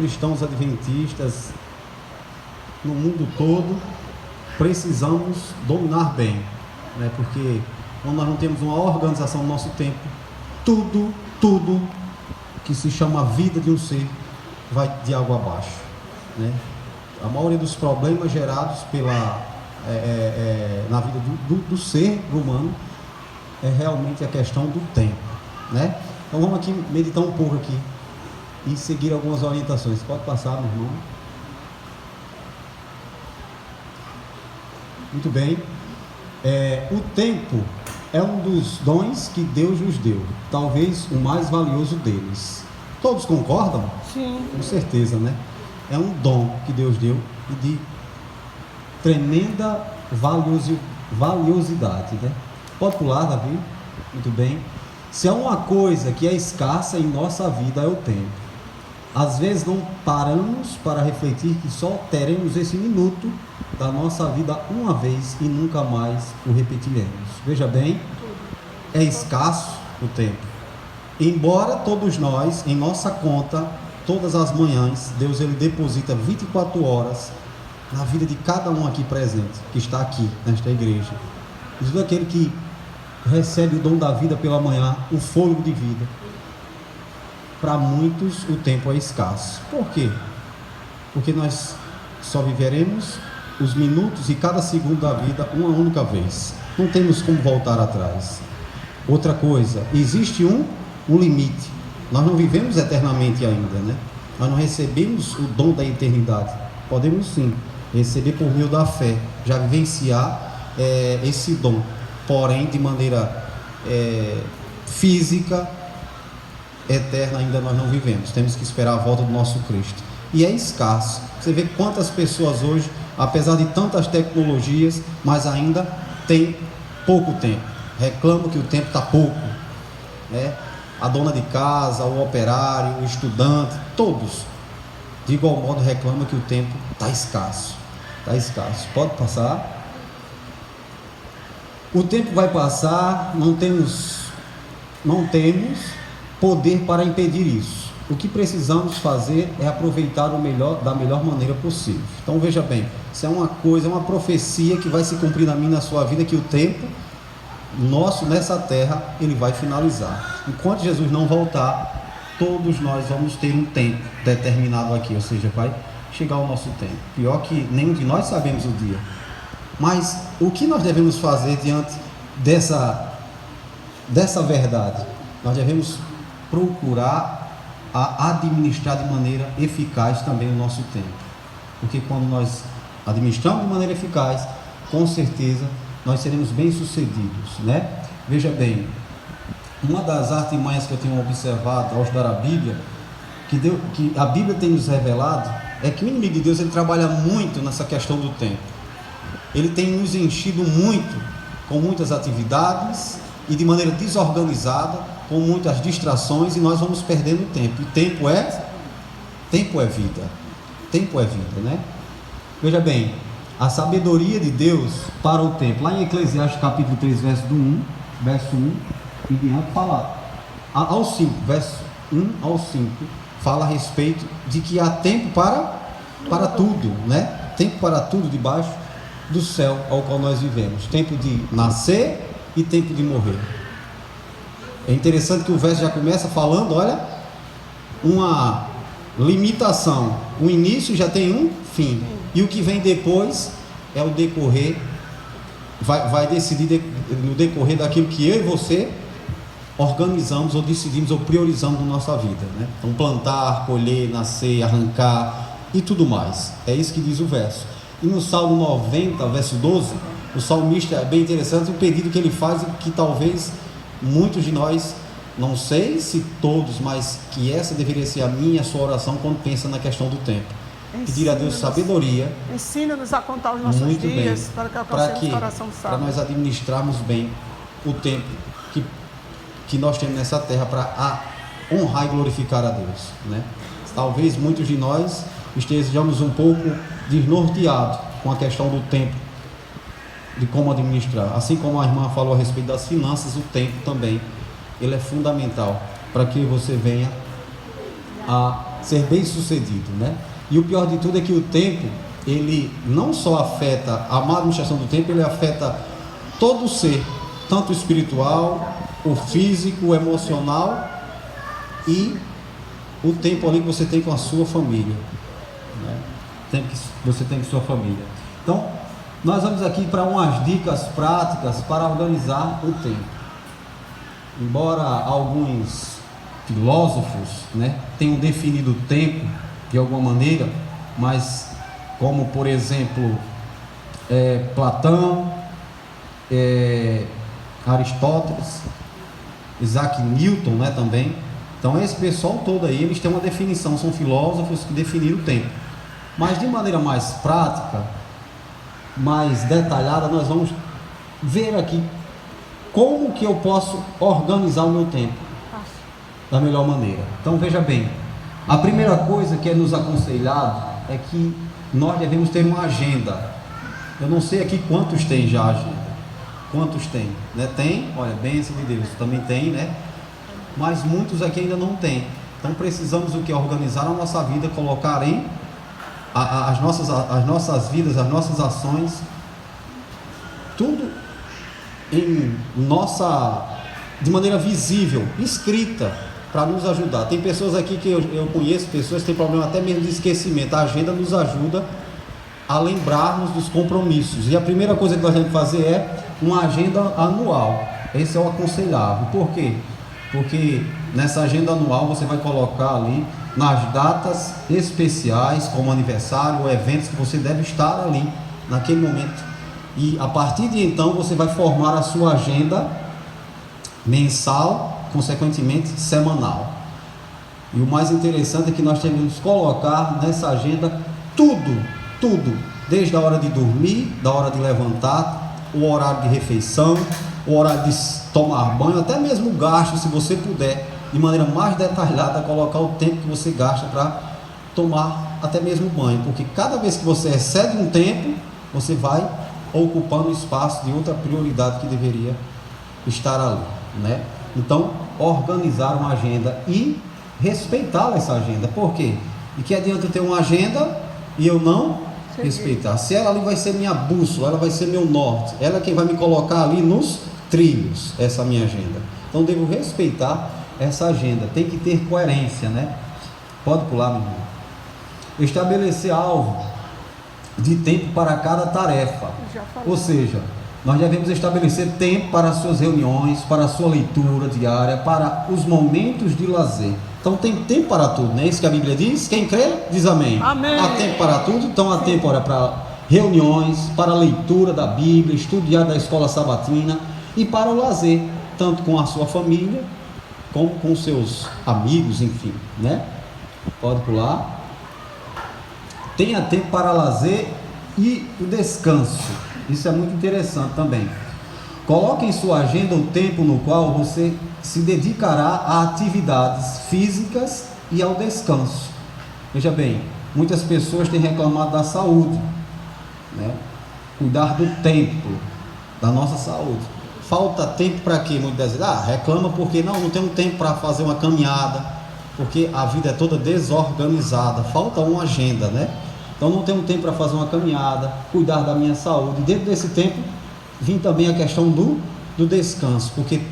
Cristãos adventistas no mundo todo precisamos dominar bem, né? Porque quando nós não temos uma organização no nosso tempo, tudo que se chama vida de um ser vai de água abaixo, né? A maioria dos problemas gerados na vida do ser humano é realmente a questão do tempo, né? Então vamos aqui meditar um pouco aqui e seguir algumas orientações. Pode passar, meu irmão. Muito bem. O tempo é um dos dons que Deus nos deu, talvez o mais valioso deles. Todos concordam? Sim. Com certeza, né? É um dom que Deus deu e de tremenda valiosidade, né? Pode pular, Davi? Muito bem. Se há uma coisa que é escassa em nossa vida é o tempo. Às vezes não paramos para refletir que só teremos esse minuto da nossa vida uma vez e nunca mais o repetiremos. Veja bem, é escasso o tempo. Embora todos nós, em nossa conta, todas as manhãs, Deus ele deposita 24 horas na vida de cada um aqui presente, que está aqui nesta igreja. Isso é aquele que recebe o dom da vida pela manhã, o fôlego de vida. Para muitos o tempo é escasso. Por quê? Porque nós só viveremos os minutos e cada segundo da vida uma única vez. Não temos como voltar atrás. Outra coisa, existe um limite. Nós não vivemos eternamente ainda, né? Nós não recebemos o dom da eternidade. Podemos sim receber por meio da fé, já vivenciar esse dom, porém de maneira física, eterna ainda nós não vivemos. Temos que esperar a volta do nosso Cristo. E é escasso. Você vê quantas pessoas hoje, apesar de tantas tecnologias, mas ainda tem pouco tempo. Reclamam que o tempo está pouco, né? A dona de casa, o operário, o estudante, todos de igual modo reclamam que o tempo está escasso. Está escasso. Pode passar. O tempo vai passar, não temos poder para impedir isso. O que precisamos fazer é aproveitar da melhor maneira possível. Então veja bem, isso é uma coisa, uma profecia que vai se cumprir na minha e na sua vida, que o tempo nosso nessa terra, ele vai finalizar. Enquanto Jesus não voltar, todos nós vamos ter um tempo determinado aqui, ou seja, vai chegar o nosso tempo. Pior que nenhum de nós sabemos o dia. Mas o que nós devemos fazer diante dessa verdade? Nós devemos procurar administrar de maneira eficaz também o nosso tempo, porque quando nós administramos de maneira eficaz, com certeza nós seremos bem sucedidos, né? Veja bem, uma das artimanhas que eu tenho observado ao estudar a Bíblia, que a Bíblia tem nos revelado, é que o inimigo de Deus ele trabalha muito nessa questão do tempo. Ele tem nos enchido muito com muitas atividades e de maneira desorganizada, com muitas distrações, e nós vamos perdendo tempo. E tempo é vida. Tempo é vida, né? Veja bem, a sabedoria de Deus para o tempo. Lá em Eclesiastes capítulo 3, verso 1 e diante, fala ao 5, verso 1 ao 5, fala a respeito de que há tempo para tudo, né? Tempo para tudo debaixo do céu ao qual nós vivemos. Tempo de nascer e tempo de morrer. É interessante que o verso já começa falando, olha, uma limitação. O início já tem um fim. E o que vem depois é o decorrer, vai decidir no decorrer daquilo que eu e você organizamos ou decidimos ou priorizamos na nossa vida, né? Então plantar, colher, nascer, arrancar e tudo mais. É isso que diz o verso. E no Salmo 90, verso 12, o salmista, é bem interessante o pedido que ele faz, que talvez muitos de nós, não sei se todos, mas que essa deveria ser a minha e a sua oração quando pensa na questão do tempo. Pedir a Deus sabedoria. Ensina-nos a contar os nossos dias, para que alcancemos o coração sábio. Para nós administrarmos bem o tempo que nós temos nessa terra, para honrar e glorificar a Deus, né? Talvez muitos de nós estejamos um pouco desnorteados com a questão do tempo, de como administrar. Assim como a irmã falou a respeito das finanças, o tempo também, ele é fundamental para que você venha a ser bem sucedido, né? E o pior de tudo é que o tempo, ele não só afeta a má administração do tempo, ele afeta todo o ser, tanto o espiritual, o físico, o emocional e o tempo ali que você tem com a sua família, né? Tempo que você tem com a sua família. Então, nós vamos aqui para umas dicas práticas para organizar o tempo. Embora alguns filósofos, né, tenham definido o tempo de alguma maneira, mas como por exemplo Platão, Aristóteles, Isaac Newton, né, também. Então esse pessoal todo aí, eles têm uma definição, são filósofos que definiram o tempo. Mas de maneira mais prática, mais detalhada, nós vamos ver aqui como que eu posso organizar o meu tempo da melhor maneira. Então veja bem, a primeira coisa que é nos aconselhado é que nós devemos ter uma agenda. Eu não sei aqui quantos tem já a agenda. Quantos tem? Né? Tem, olha, bênção de Deus, também tem, né? Mas muitos aqui ainda não tem. Então precisamos o que? Organizar a nossa vida, colocar em as nossas vidas, as nossas ações, tudo de maneira visível, escrita, para nos ajudar. Tem pessoas aqui que eu conheço, pessoas que têm problema até mesmo de esquecimento. A agenda nos ajuda a lembrarmos dos compromissos. E a primeira coisa que nós temos que fazer é uma agenda anual. Esse é o aconselhável. Por quê? Porque nessa agenda anual você vai colocar ali nas datas especiais, como aniversário ou eventos que você deve estar ali naquele momento. E a partir de então você vai formar a sua agenda mensal, consequentemente semanal. E o mais interessante é que nós temos que colocar nessa agenda tudo, desde a hora de dormir, da hora de levantar, o horário de refeição, o horário de tomar banho, até mesmo o gasto, se você puder, de maneira mais detalhada, colocar o tempo que você gasta para tomar até mesmo banho, porque cada vez que você excede um tempo, você vai ocupando espaço de outra prioridade que deveria estar ali, né? Então, organizar uma agenda e respeitar essa agenda. Por quê? E que adianta eu ter uma agenda e eu não respeitar? Se ela ali vai ser minha bússola, ela vai ser meu norte, ela é quem vai me colocar ali nos trilhos, essa minha agenda. Então, devo respeitar essa agenda. Tem que ter coerência, né? Pode pular, meu irmão. Estabelecer alvo de tempo para cada tarefa. Ou seja, nós devemos estabelecer tempo para as suas reuniões, para a sua leitura diária, para os momentos de lazer. Então tem tempo para tudo, não é isso que a Bíblia diz? Quem crê, diz amém. Amém. Há tempo para tudo, então há tempo para reuniões, para a leitura da Bíblia, estudo diário da escola sabatina e para o lazer, tanto com a sua família, como com seus amigos, enfim, né? Pode pular. Tenha tempo para lazer e o descanso. Isso é muito interessante também. Coloque em sua agenda o tempo no qual você se dedicará a atividades físicas e ao descanso. Veja bem, muitas pessoas têm reclamado da saúde, né? Cuidar do tempo, da nossa saúde. Falta tempo para quê? Muitas vezes, reclama porque não tenho tempo para fazer uma caminhada, porque a vida é toda desorganizada, falta uma agenda, né? Então não tenho tempo para fazer uma caminhada, cuidar da minha saúde. Dentro desse tempo, vem também a questão do descanso, porque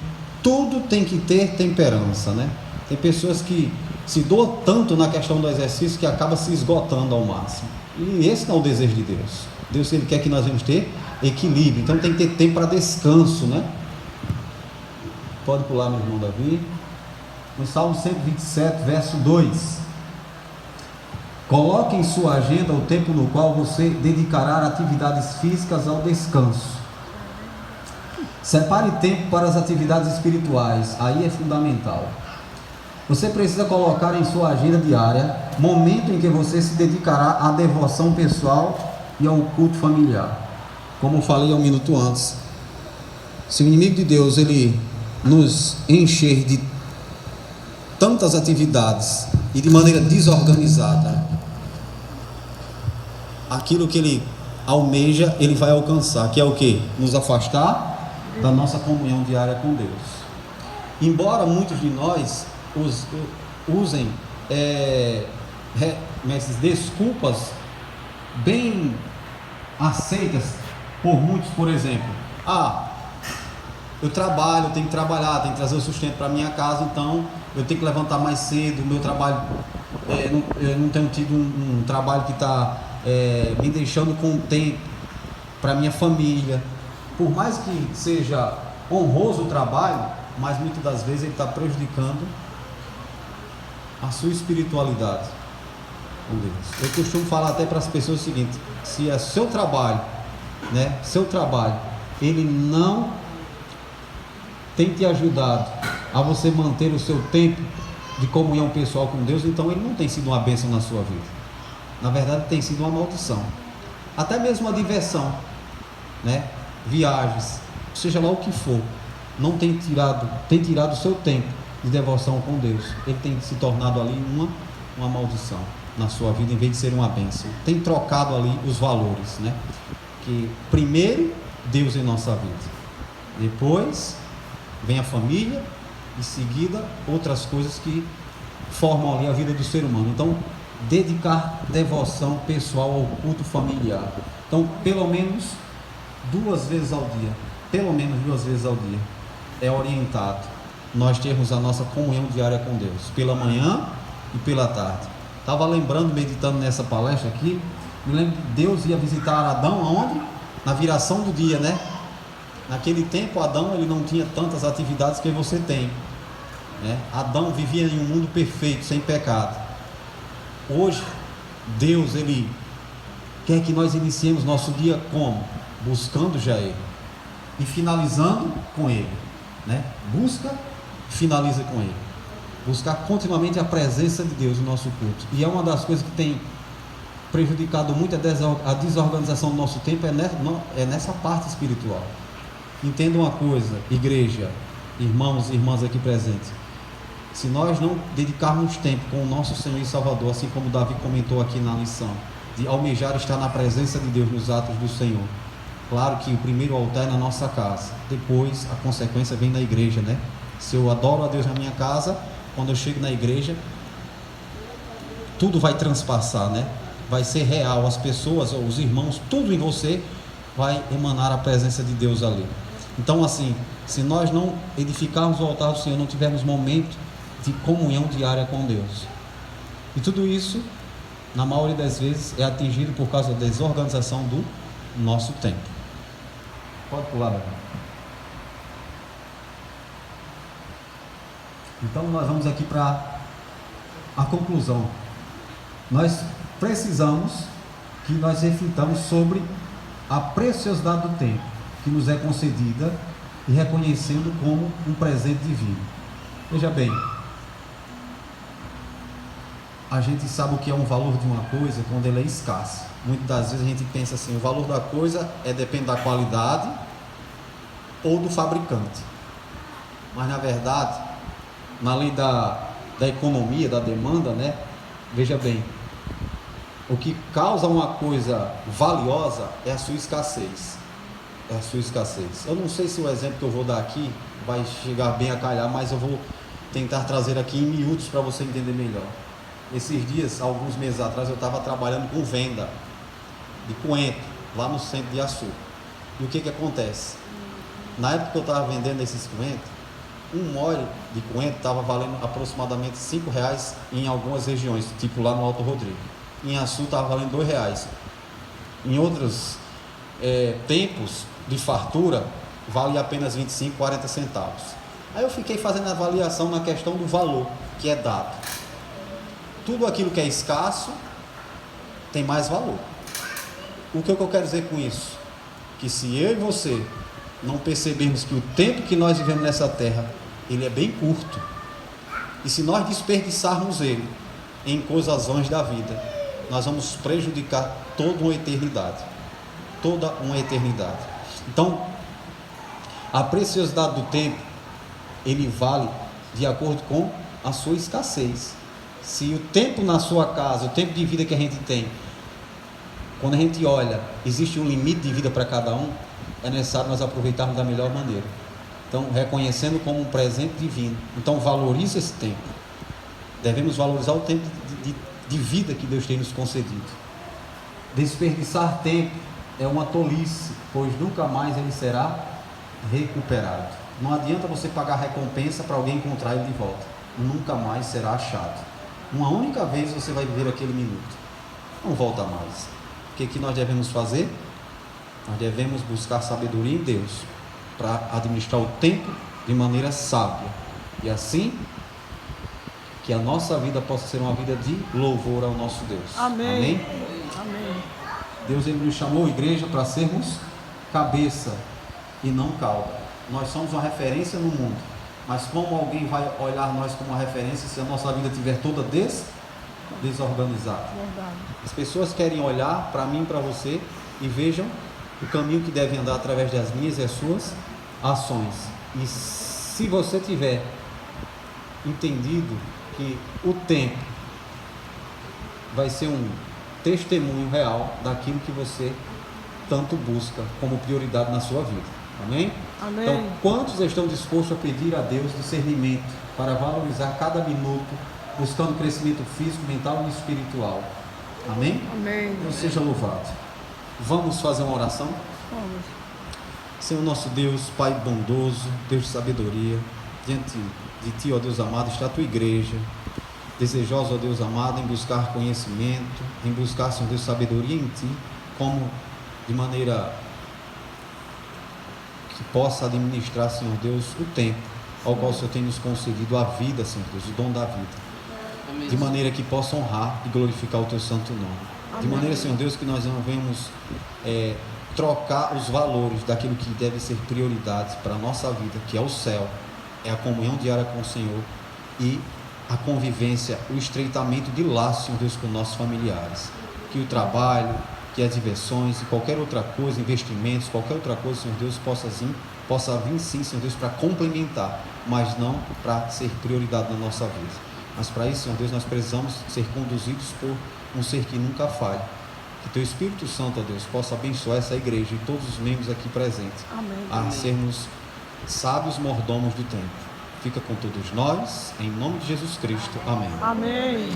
tudo tem que ter temperança, né? Tem pessoas que se doam tanto na questão do exercício que acaba se esgotando ao máximo. E esse não é o desejo de Deus. Deus, ele quer que nós vamos ter equilíbrio, então tem que ter tempo para descanso, né? Pode pular, meu irmão Davi. No Salmo 127, verso 2. Coloque em sua agenda o tempo no qual você dedicará atividades físicas ao descanso. Separe tempo para as atividades espirituais, aí é fundamental. Você precisa colocar em sua agenda diária momento em que você se dedicará à devoção pessoal e ao culto familiar. Como eu falei há um minuto antes, se o inimigo de Deus ele nos encher de tantas atividades e de maneira desorganizada, aquilo que ele almeja, ele vai alcançar, que é o que? Nos afastar da nossa comunhão diária com Deus. Embora muitos de nós usem desculpas bem aceitas por muitos, por exemplo, eu trabalho, eu tenho que trabalhar, tenho que trazer o sustento para minha casa, então eu tenho que levantar mais cedo, o meu trabalho, eu não tenho tido um trabalho que está me deixando com tempo para minha família. Por mais que seja honroso o trabalho, mas muitas das vezes ele está prejudicando a sua espiritualidade com Deus. Eu costumo falar até para as pessoas o seguinte: se é seu trabalho, ele não tem te ajudado a você manter o seu tempo de comunhão pessoal com Deus, então ele não tem sido uma bênção na sua vida. Na verdade, tem sido uma maldição. Até mesmo a diversão, viagens, seja lá o que for, não tem tirado o seu tempo de devoção com Deus. Ele tem se tornado ali uma maldição na sua vida, em vez de ser uma bênção. Tem trocado ali os valores, que primeiro Deus em nossa vida, depois vem a família, em seguida outras coisas que formam ali a vida do ser humano. Então, dedicar devoção pessoal ao culto familiar. Então, pelo menos 2 vezes ao dia, é orientado nós termos a nossa comunhão diária com Deus, pela manhã e pela tarde. Estava lembrando, meditando nessa palestra aqui, me lembro que Deus ia visitar Adão aonde? Na viração do dia, Naquele tempo, Adão, ele não tinha tantas atividades que você tem, Adão vivia em um mundo perfeito, sem pecado. Hoje, Deus, ele quer que nós iniciemos nosso dia como? Buscando já Ele e finalizando com Ele, Busca e finaliza com Ele. Buscar continuamente a presença de Deus no nosso culto. E é uma das coisas que tem prejudicado muito a desorganização do nosso tempo, é nessa parte espiritual. Entenda uma coisa, igreja, irmãos e irmãs aqui presentes: se nós não dedicarmos tempo com o nosso Senhor e Salvador, assim como Davi comentou aqui na lição, de almejar estar na presença de Deus nos atos do Senhor, claro que o primeiro altar é na nossa casa, depois a consequência vem na igreja, Se eu adoro a Deus na minha casa, quando eu chego na igreja, tudo vai transpassar, Vai ser real, as pessoas, os irmãos, tudo em você vai emanar a presença de Deus ali. Então, assim, se nós não edificarmos o altar do Senhor, não tivermos momento de comunhão diária com Deus, e tudo isso, na maioria das vezes, é atingido por causa da desorganização do nosso tempo. Pode pular, Davi. Então, nós vamos aqui para a conclusão. Nós precisamos que nós reflitamos sobre a preciosidade do tempo que nos é concedida e reconhecendo como um presente divino. Veja bem, a gente sabe o que é um valor de uma coisa quando ele é escasso. Muitas das vezes a gente pensa assim: o valor da coisa depende da qualidade ou do fabricante. Mas na verdade, na lei da economia, da demanda, veja bem, o que causa uma coisa valiosa é a sua escassez. Eu não sei se o exemplo que eu vou dar aqui vai chegar bem a calhar, mas eu vou tentar trazer aqui em miúdos para você entender melhor. Esses dias, alguns meses atrás, eu estava trabalhando com venda de coentro lá no centro de Açu. E o que acontece? Na época que eu estava vendendo esses coentros, um molho de coentro estava valendo aproximadamente R$5 em algumas regiões, tipo lá no Alto Rodrigo. Em Açu estava valendo R$2. Em outros tempos de fartura, vale apenas 25, 40 centavos. Aí eu fiquei fazendo a avaliação na questão do valor que é dado. Tudo aquilo que é escasso tem mais valor. O que eu quero dizer com isso? Que se eu e você não percebermos que o tempo que nós vivemos nessa terra, ele é bem curto, e se nós desperdiçarmos ele em coisas vãs da vida, nós vamos prejudicar toda uma eternidade. Então, a preciosidade do tempo, ele vale de acordo com a sua escassez. Se o tempo na sua casa, o tempo de vida que a gente tem, quando a gente olha, existe um limite de vida para cada um, é necessário nós aproveitarmos da melhor maneira. Então, reconhecendo como um presente divino. Então, valorize esse tempo. Devemos valorizar o tempo de vida que Deus tem nos concedido. Desperdiçar tempo é uma tolice, pois nunca mais ele será recuperado. Não adianta você pagar recompensa para alguém encontrar ele de volta. Nunca mais será achado. Uma única vez você vai viver aquele minuto. Não volta mais. O que nós devemos fazer? Nós devemos buscar sabedoria em Deus para administrar o tempo de maneira sábia. E assim, que a nossa vida possa ser uma vida de louvor ao nosso Deus. Amém. Amém? Amém. Deus ele nos chamou, igreja, para sermos cabeça e não cauda. Nós somos uma referência no mundo, mas como alguém vai olhar nós como uma referência se a nossa vida estiver toda desorganizada? Verdade. As pessoas querem olhar para mim e para você e vejam o caminho que devem andar através das minhas e as suas ações. E se você tiver entendido que o tempo vai ser um testemunho real daquilo que você tanto busca como prioridade na sua vida. Amém? Amém. Então, quantos estão dispostos a pedir a Deus discernimento para valorizar cada minuto, buscando crescimento físico, mental e espiritual? Amém? Amém. Deus seja louvado. Vamos fazer uma oração? Vamos. Senhor nosso Deus, Pai bondoso, Deus de sabedoria, diante de Ti, ó Deus amado, está a Tua igreja, desejosa, ó Deus amado, em buscar conhecimento, em buscar, Senhor Deus, sabedoria em Ti, como de maneira que possa administrar, Senhor Deus, o tempo ao qual o Senhor tem nos concedido a vida, Senhor Deus, o dom da vida, de maneira que possa honrar e glorificar o Teu santo nome, de maneira, Senhor Deus, que nós não venhamos trocar os valores daquilo que deve ser prioridades para a nossa vida, que é o céu, é a comunhão diária com o Senhor e a convivência, o estreitamento de laços, Senhor Deus, com nossos familiares, que o trabalho, que as diversões e qualquer outra coisa, investimentos, qualquer outra coisa, Senhor Deus, possa vir sim, Senhor Deus, para complementar, mas não para ser prioridade na nossa vida. Mas para isso, Senhor Deus, nós precisamos ser conduzidos por um ser que nunca falha. Que Teu Espírito Santo, ó Deus, possa abençoar essa igreja e todos os membros aqui presentes. Amém. A sermos sábios mordomos do tempo. Fica com todos nós, em nome de Jesus Cristo. Amém. Amém.